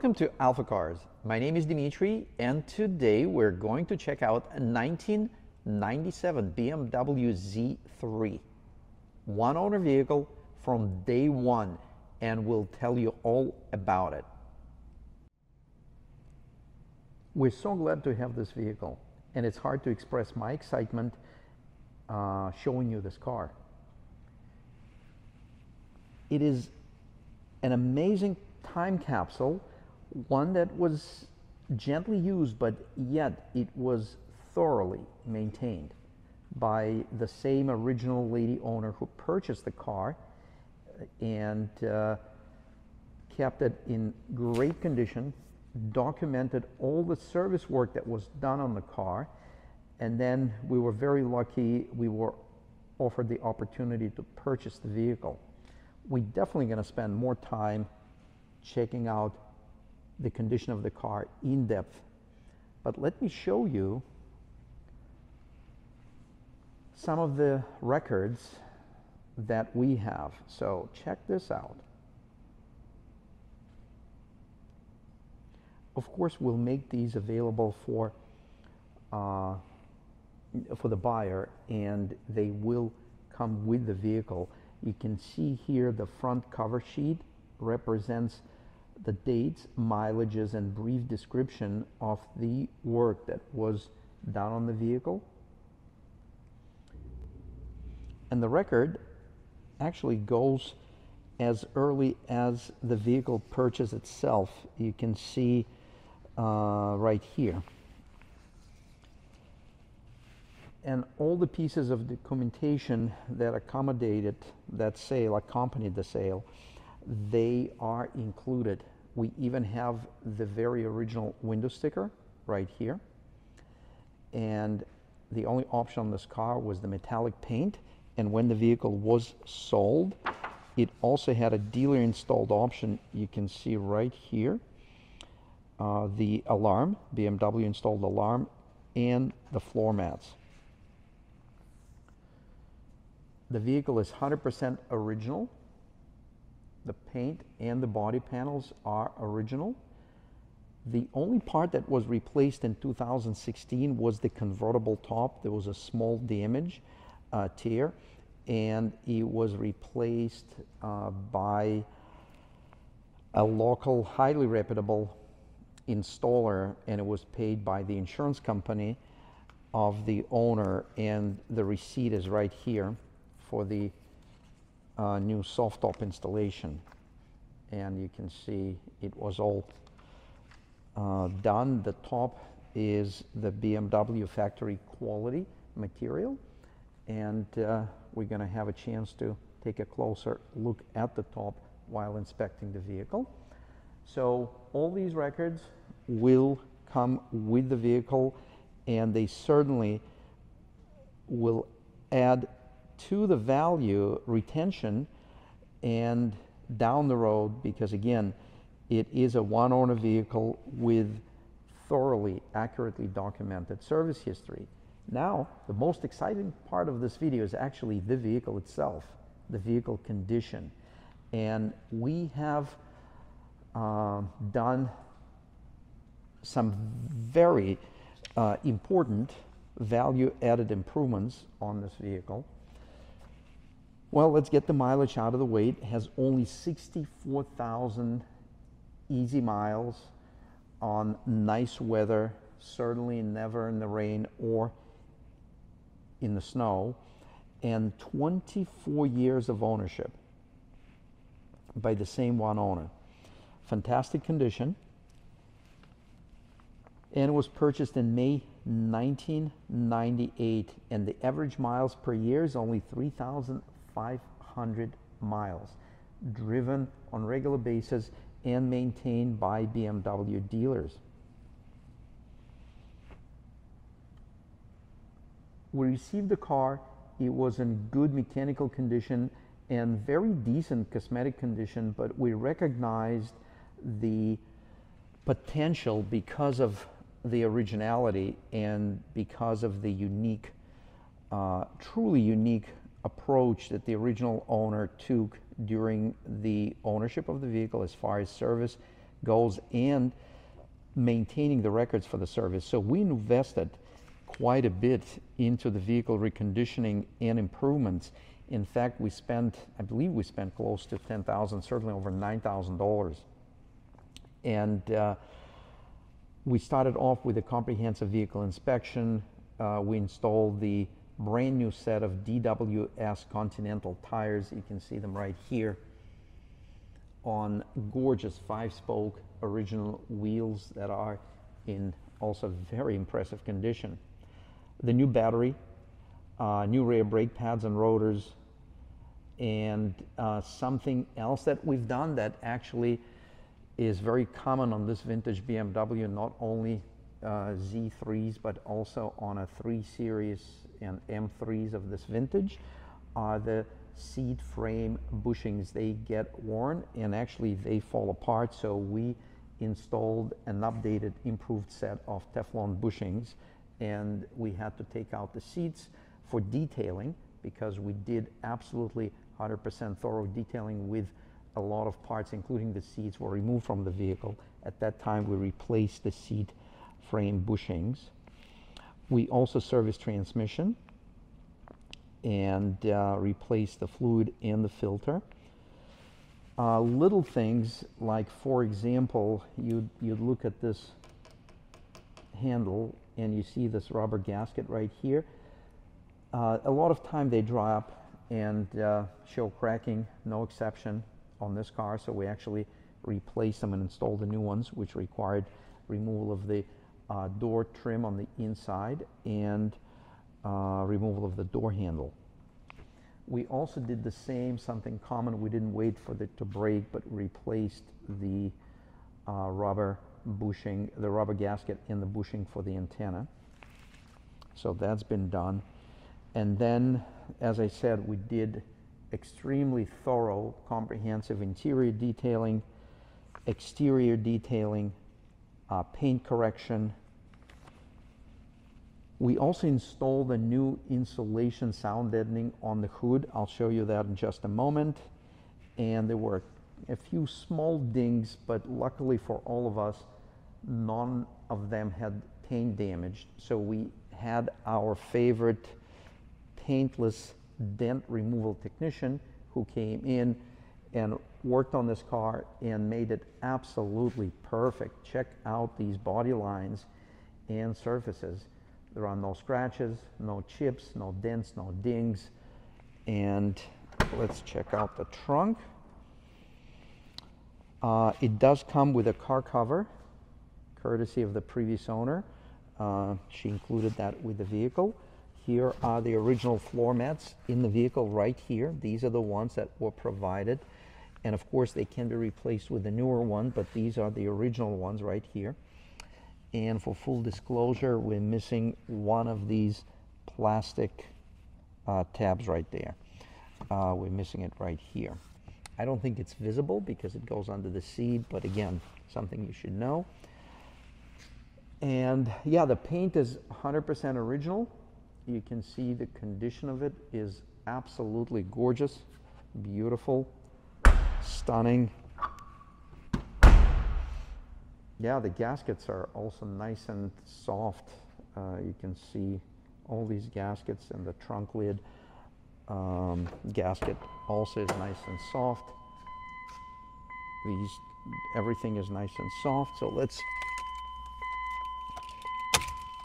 Welcome to AlphaCars. My name is Dimitri, and today we're going to check out a 1997 BMW Z3. One owner vehicle from day one, and we'll tell you all about it. We're so glad to have this vehicle, and it's hard to express my excitement showing you this car. It is an amazing time capsule, one that was gently used, but yet it was thoroughly maintained by the same original lady owner who purchased the car and kept it in great condition, documented all the service work that was done on the car, and then we were very lucky we were offered the opportunity to purchase the vehicle. We're definitely going to spend more time checking out the condition of the car in depth. But let me show you some of the records that we have. So check this out. Of course, we'll make these available for the buyer, and they will come with the vehicle. You can see here the front cover sheet represents the dates, mileages, and brief description of the work that was done on the vehicle. And the record actually goes as early as the vehicle purchase itself. You can see right here. And all the pieces of documentation that accompanied the sale, they are included. We even have the very original window sticker right here. And the only option on this car was the metallic paint. And when the vehicle was sold, it also had a dealer installed option. You can see right here, the alarm, BMW installed alarm, and the floor mats. The vehicle is 100% original. The paint and the body panels are original. The only part that was replaced in 2016 was the convertible top. There was a small damage, tear, and it was replaced by a local, highly reputable installer, and it was paid by the insurance company of the owner, and the receipt is right here for the new soft top installation. And you can see it was all done. The top is the BMW factory quality material, and we're going to have a chance to take a closer look at the top while inspecting the vehicle. So all these records will come with the vehicle, and they certainly will add to the value retention and down the road, because again, it is a one owner vehicle with thoroughly accurately documented service history. Now, the most exciting part of this video is actually the vehicle itself, the vehicle condition. And we have done some very important value added improvements on this vehicle. Well, let's get the mileage out of the way. It has only 64,000 easy miles on nice weather, certainly never in the rain or in the snow, and 24 years of ownership by the same one owner. Fantastic condition. And it was purchased in May 1998, and the average miles per year is only 3,500 miles, driven on regular basis and maintained by BMW dealers. We received the car. It was in good mechanical condition and very decent cosmetic condition, but we recognized the potential because of the originality and because of the unique, truly unique approach that the original owner took during the ownership of the vehicle as far as service, goes, and maintaining the records for the service. So we invested quite a bit into the vehicle reconditioning and improvements. In fact, I believe we spent close to $10,000, certainly over $9,000. And we started off with a comprehensive vehicle inspection. We installed the brand new set of DWS Continental tires. You can see them right here on gorgeous 5-spoke original wheels that are in also very impressive condition. The new battery, new rear brake pads and rotors, and something else that we've done that actually is very common on this vintage BMW, not only Z3s, but also on a 3 Series and M3s of this vintage, are the seat frame bushings. They get worn and actually they fall apart, so we installed an updated, improved set of Teflon bushings, and we had to take out the seats for detailing because we did absolutely 100% thorough detailing with a lot of parts, including the seats, were removed from the vehicle. At that time, we replaced the seat frame bushings. We also serviced transmission and replaced the fluid and the filter. Little things like, for example, you'd look at this handle and you see this rubber gasket right here. A lot of time they dry up and show cracking, no exception on this car, so we actually replaced them and installed the new ones, which required removal of the door trim on the inside and removal of the door handle. We also did the same, something common. We didn't wait for it to break, but replaced the rubber bushing, the rubber gasket in the bushing for the antenna. So that's been done. And then, as I said, we did extremely thorough, comprehensive interior detailing, exterior detailing, paint correction. We also installed a new insulation sound deadening on the hood. I'll show you that in just a moment. And there were a few small dings, but luckily for all of us, none of them had paint damage. So we had our favorite paintless dent removal technician who came in and worked on this car and made it absolutely perfect. Check out these body lines and surfaces. There are no scratches, no chips, no dents, no dings. And let's check out the trunk. It does come with a car cover, courtesy of the previous owner. She included that with the vehicle. Here are the original floor mats in the vehicle right here. These are the ones that were provided. And of course, they can be replaced with a newer one, but these are the original ones right here. And for full disclosure, we're missing one of these plastic tabs right there. We're missing it right here. I don't think it's visible because it goes under the seat, but again, something you should know. And yeah, the paint is 100% original. You can see the condition of it is absolutely gorgeous, beautiful, stunning. Yeah, the gaskets are also nice and soft. You can see all these gaskets, and the trunk lid gasket also is nice and soft. Everything is nice and soft. So let's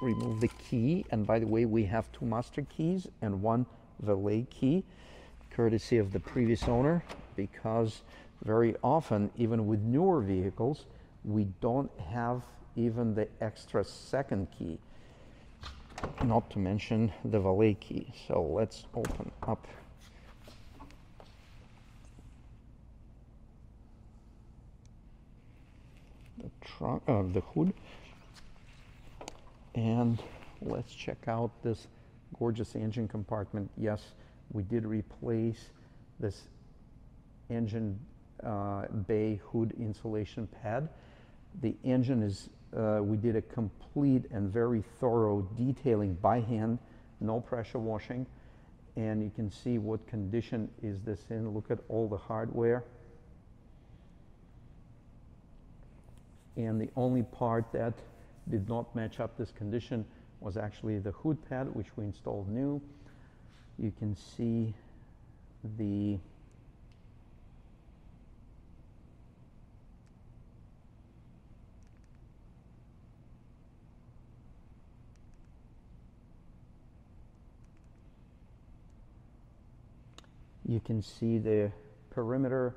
remove the key. And by the way, we have 2 master keys and 1 valet key, courtesy of the previous owner, because very often, even with newer vehicles, we don't have even the extra second key, not to mention the valet key. So let's open up the trunk, the hood, and let's check out this gorgeous engine compartment. Yes, we did replace this engine bay hood insulation pad. The engine is, we did a complete and very thorough detailing by hand, no pressure washing, and you can see what condition is this in. Look at all the hardware. And the only part that did not match up this condition was actually the hood pad, which we installed new. You can see the perimeter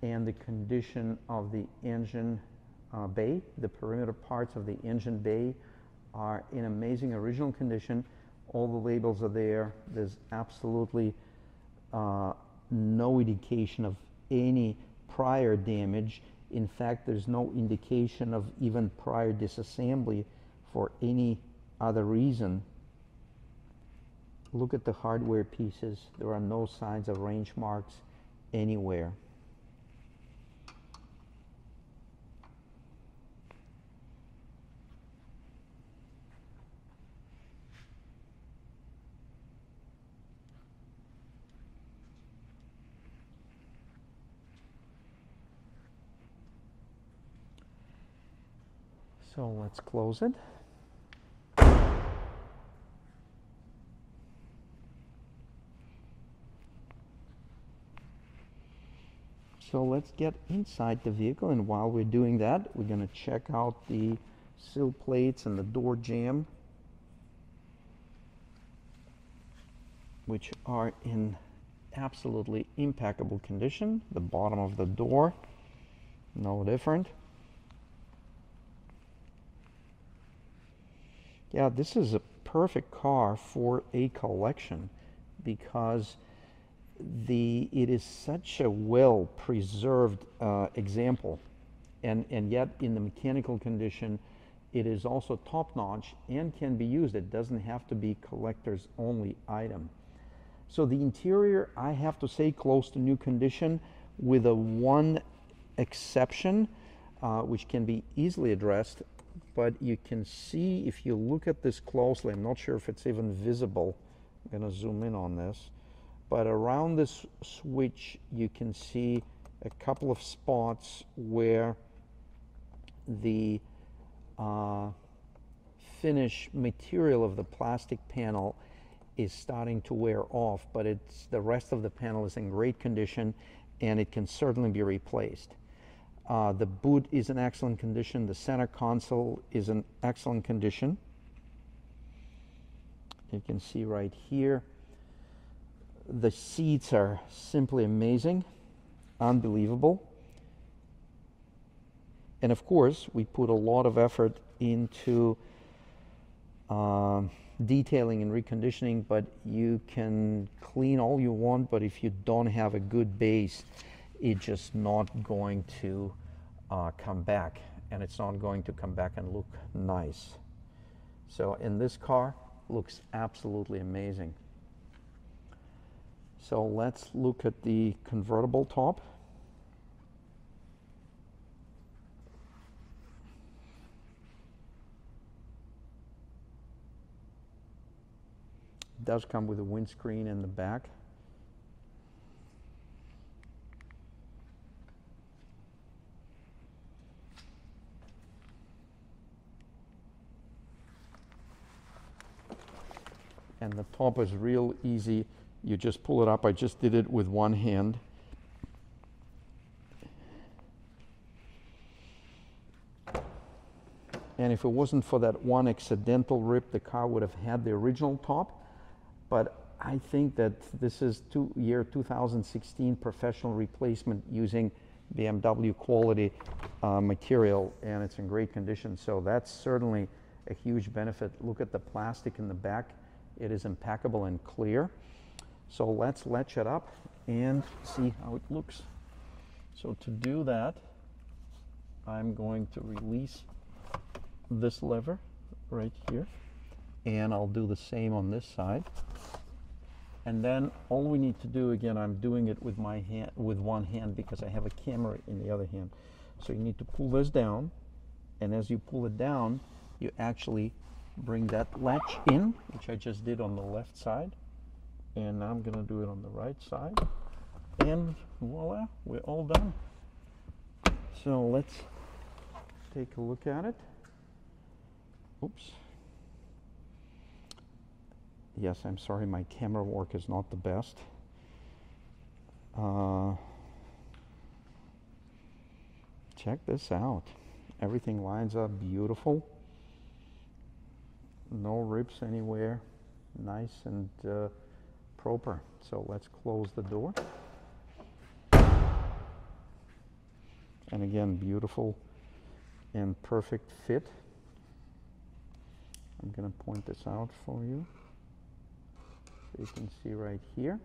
and the condition of the engine bay. The perimeter parts of the engine bay are in amazing original condition. All the labels are there. There's absolutely no indication of any prior damage. In fact, there's no indication of even prior disassembly for any other reason. Look at the hardware pieces. There are no signs of range marks anywhere. So let's close it. So let's get inside the vehicle, and while we're doing that, we're going to check out the sill plates and the door jamb, which are in absolutely impeccable condition. The bottom of the door, no different. Yeah, this is a perfect car for a collection because it is such a well preserved example, and yet in the mechanical condition it is also top notch and can be used. It doesn't have to be collector's only item. So the interior, I have to say, close to new condition, with a one exception which can be easily addressed. But you can see, if you look at this closely, I'm not sure if it's even visible. I'm going to zoom in on this. But around this switch, you can see a couple of spots where the finish material of the plastic panel is starting to wear off, but the rest of the panel is in great condition and it can certainly be replaced. The boot is in excellent condition. The center console is in excellent condition. You can see right here. The seats are simply amazing, unbelievable. And of course, we put a lot of effort into detailing and reconditioning, but you can clean all you want, but if you don't have a good base, it's just not going to come back, and it's not going to come back and look nice. So in this car, looks absolutely amazing. So let's look at the convertible top. It does come with a windscreen in the back. And the top is real easy. You just pull it up. I just did it with one hand. And if it wasn't for that one accidental rip, the car would have had the original top. But I think that this is year 2016 professional replacement using BMW quality material, and it's in great condition. So that's certainly a huge benefit. Look at the plastic in the back. It is impeccable and clear. So let's latch it up and see how it looks. So to do that, I'm going to release this lever right here, and I'll do the same on this side. And then all we need to do, again, I'm doing it with my hand, with one hand, because I have a camera in the other hand. So you need to pull this down, and as you pull it down, you actually bring that latch in, which I just did on the left side, and now I'm going to do it on the right side, and voila, we're all done. So let's take a look at it. Oops. Yes, I'm sorry, my camera work is not the best. Check this out. Everything lines up beautiful. No rips anywhere. Nice and proper. So let's close the door. And again, beautiful and perfect fit. I'm going to point this out for you. So you can see right here.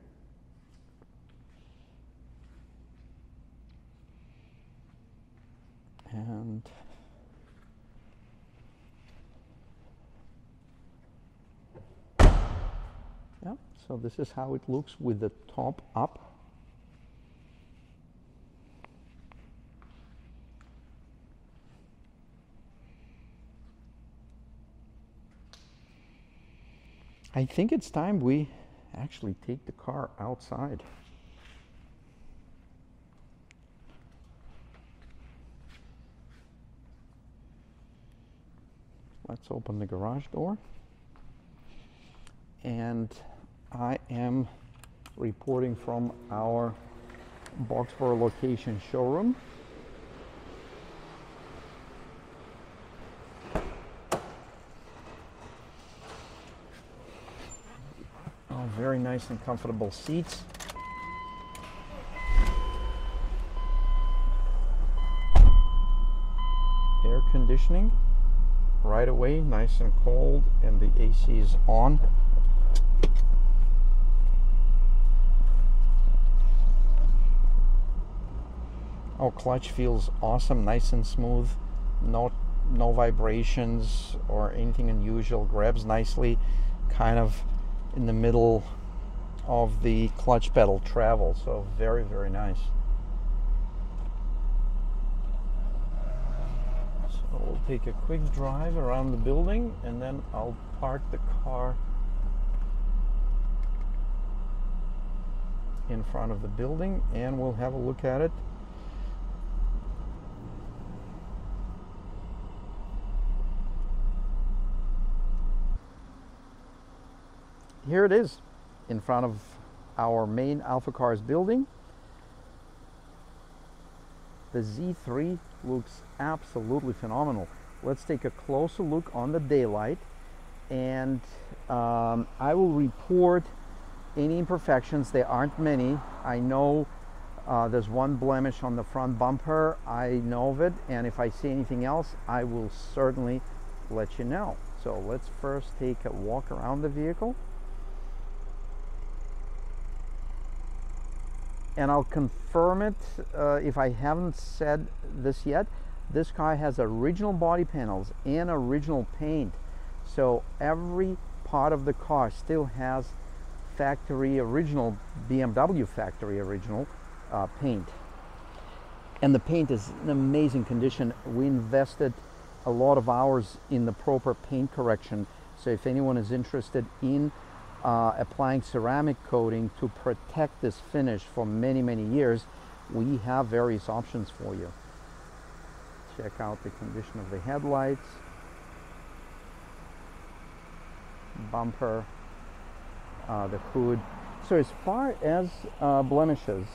And yeah, so this is how it looks with the top up. I think it's time we actually take the car outside. Let's open the garage door. And I am reporting from our Boxborough location showroom. Oh, very nice and comfortable seats. Air conditioning right away, nice and cold, and the AC is on. Oh, clutch feels awesome, nice and smooth, no vibrations or anything unusual, grabs nicely, kind of in the middle of the clutch pedal travel, so very, very nice. So we'll take a quick drive around the building and then I'll park the car in front of the building and we'll have a look at it. Here it is in front of our main AlphaCars building. The Z3 looks absolutely phenomenal. Let's take a closer look on the daylight and I will report any imperfections. There aren't many. I know there's one blemish on the front bumper. I know of it, and if I see anything else I will certainly let you know. So let's first take a walk around the vehicle. And I'll confirm it if I haven't said this yet. This car has original body panels and original paint. So every part of the car still has factory original, BMW factory original paint. And the paint is in amazing condition. We invested a lot of hours in the proper paint correction. So if anyone is interested in applying ceramic coating to protect this finish for many, many years, we have various options for you. Check out the condition of the headlights, bumper, the hood. So as far as blemishes,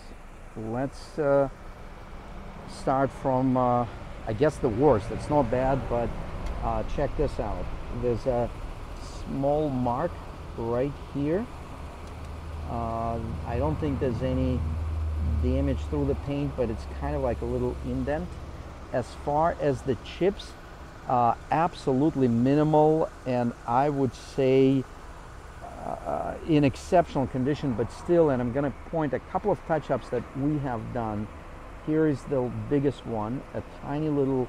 let's start from I guess the worst. It's not bad, but check this out. There's a small mark right here. I don't think there's any damage through the paint, but it's kind of like a little indent. As far as the chips, absolutely minimal, and I would say in exceptional condition, but still. And I'm going to point a couple of touch-ups that we have done. Here is the biggest one, a tiny little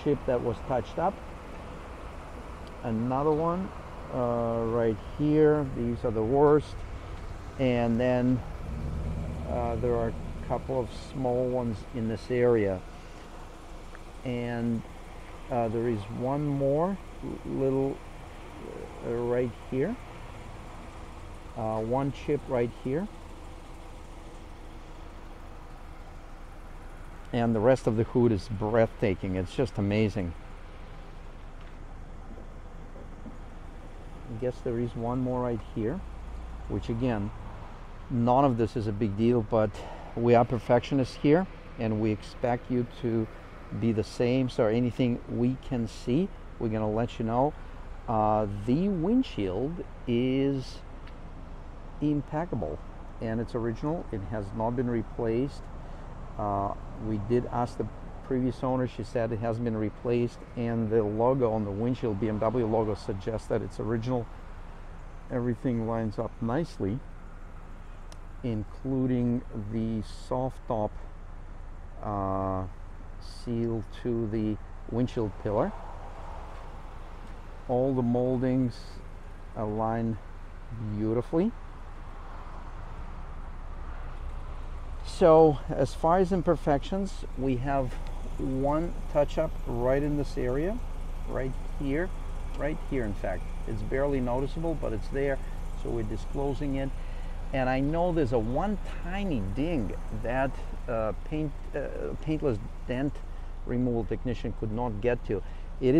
chip that was touched up. Another one right here. These are the worst, and then there are a couple of small ones in this area, and there is one more little right here, one chip right here, And the rest of the hood is breathtaking. It's just amazing. I guess there is one more right here, which again, none of this is a big deal, but we are perfectionists here and we expect you to be the same. So anything we can see, we're going to let you know. The windshield is impeccable and it's original. It has not been replaced. We did ask the previous owner. She said it hasn't been replaced, and the logo on the windshield, BMW logo, suggests that it's original. Everything lines up nicely, including the soft top seal to the windshield pillar. All the moldings align beautifully. So as far as imperfections, we have one touch-up right in this area, right here in fact. It's barely noticeable, but it's there, so we're disclosing it. And I know there's a one tiny ding that paintless dent removal technician could not get to. It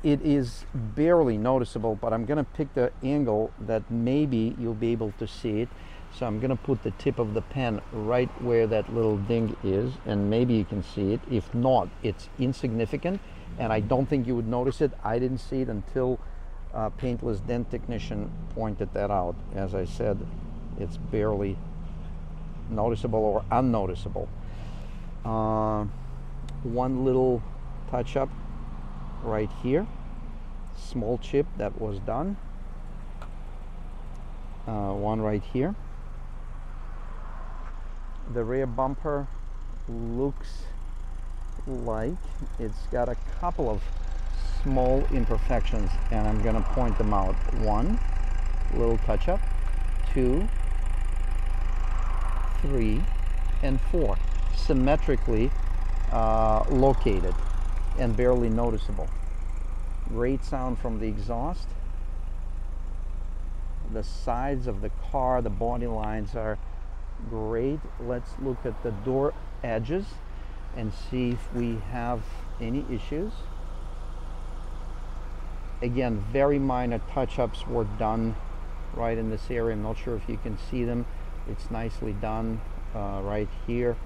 is barely noticeable, but I'm gonna pick the angle that maybe you'll be able to see it. So I'm gonna put the tip of the pen right where that little ding is, and maybe you can see it. If not, it's insignificant, and I don't think you would notice it. I didn't see it until paintless dent technician pointed that out. As I said, it's barely noticeable or unnoticeable. One little touch-up right here, small chip that was done. One right here. The rear bumper looks like it's got a couple of small imperfections, and I'm gonna point them out. One little touch-up, 2, 3, and 4, symmetrically located and barely noticeable. Great sound from the exhaust. The sides of the car, the body lines are great. Let's look at the door edges and see if we have any issues. Again, very minor touch-ups were done right in this area. I'm not sure if you can see them. It's nicely done right here.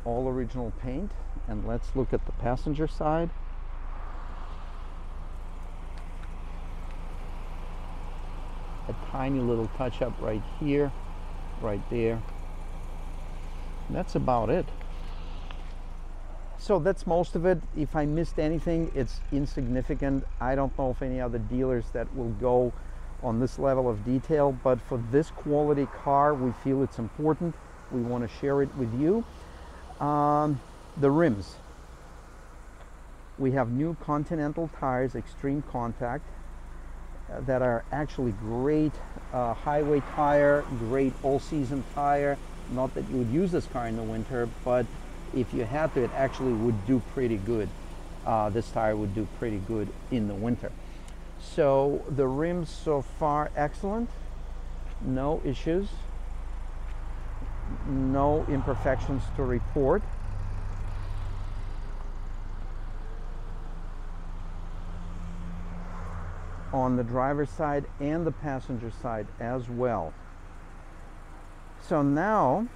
All original paint. And let's look at the passenger side. A tiny little touch-up right here, right there. That's about it. So that's most of it. If I missed anything, it's insignificant. I don't know of any other dealers that will go on this level of detail, but for this quality car, we feel it's important. We want to share it with you. The rims. We have new Continental tires, Extreme Contact, that are actually great highway tire, great all-season tire. Not that you would use this car in the winter, but if you had to, it actually would do pretty good. This tire would do pretty good in the winter. So the rims so far, excellent. No issues. No imperfections to report. On the driver's side and the passenger side as well. So now,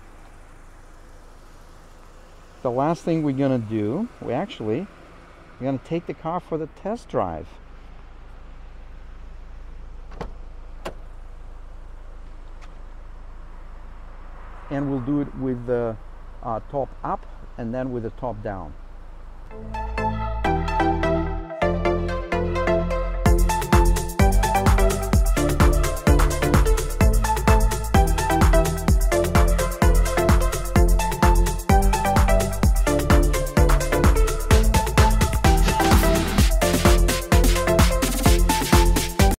the last thing we're going to do, we're going to take the car for the test drive. And we'll do it with the top up and then with the top down.